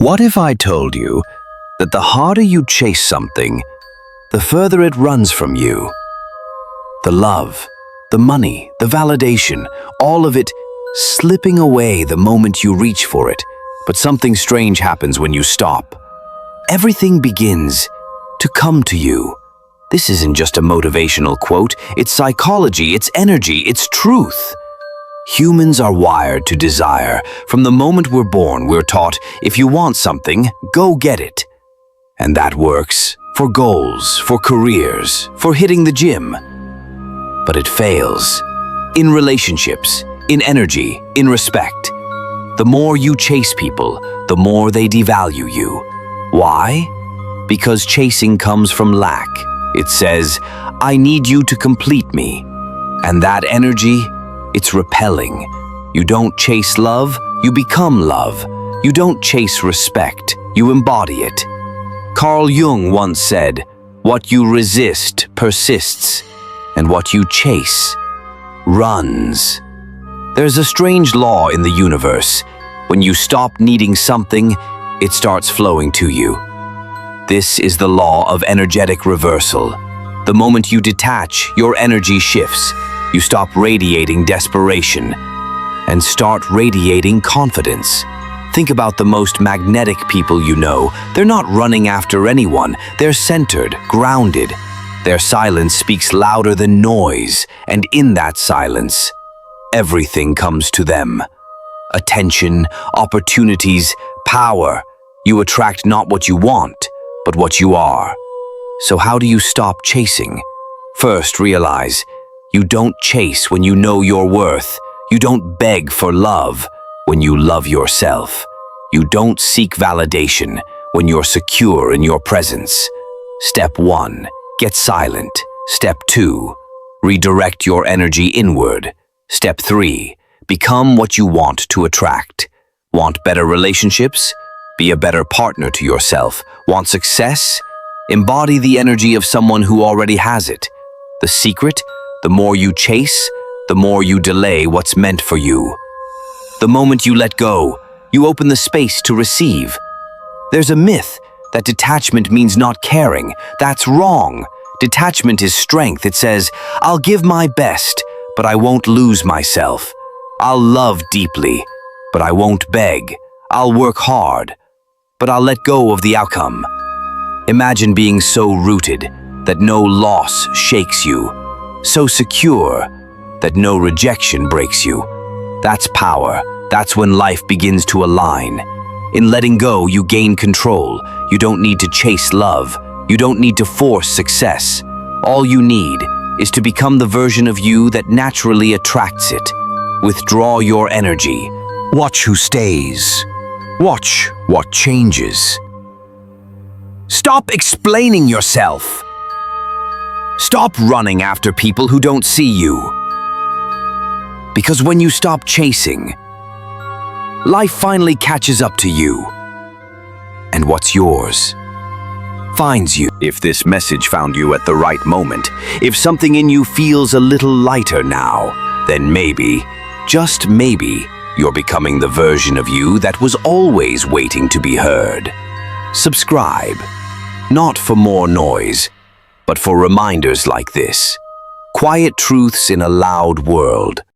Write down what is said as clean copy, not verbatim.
What if I told you that the harder you chase something, the further it runs from you? The love, the money, the validation, all of it slipping away the moment you reach for it. But something strange happens when you stop. Everything begins to come to you. This isn't just a motivational quote, it's psychology, it's energy, it's truth. Humans are wired to desire. From the moment we're born, we're taught, if you want something, go get it. And that works for goals, for careers, for hitting the gym. But it fails. In relationships, in energy, in respect. The more you chase people, the more they devalue you. Why? Because chasing comes from lack. It says, I need you to complete me. And that energy, it's repelling. You don't chase love, you become love. You don't chase respect, you embody it. Carl Jung once said, what you resist persists, and what you chase runs. There's a strange law in the universe. When you stop needing something, it starts flowing to you. This is the law of energetic reversal. The moment you detach, your energy shifts. You stop radiating desperation and start radiating confidence. Think about the most magnetic people you know. They're not running after anyone. They're centered, grounded. Their silence speaks louder than noise, and in that silence, everything comes to them. Attention, opportunities, power. You attract not what you want, but what you are. So how do you stop chasing? First, realize you don't chase when you know your worth. You don't beg for love when you love yourself. You don't seek validation when you're secure in your presence. Step 1, get silent. Step 2, redirect your energy inward. Step 3, become what you want to attract. Want better relationships? Be a better partner to yourself. Want success? Embody the energy of someone who already has it. The secret? The more you chase, the more you delay what's meant for you. The moment you let go, you open the space to receive. There's a myth that detachment means not caring. That's wrong. Detachment is strength. It says, I'll give my best, but I won't lose myself. I'll love deeply, but I won't beg. I'll work hard, but I'll let go of the outcome. Imagine being so rooted that no loss shakes you, so secure that no rejection breaks you. That's power. That's when life begins to align. In letting go, you gain control. You don't need to chase love. You don't need to force success. All you need is to become the version of you that naturally attracts it. Withdraw your energy. Watch who stays. Watch what changes. Stop explaining yourself. Stop running after people who don't see you. Because when you stop chasing, life finally catches up to you. And what's yours finds you. If this message found you at the right moment, if something in you feels a little lighter now, then maybe, just maybe, you're becoming the version of you that was always waiting to be heard. Subscribe, not for more noise, but for reminders like this. Quiet truths in a loud world.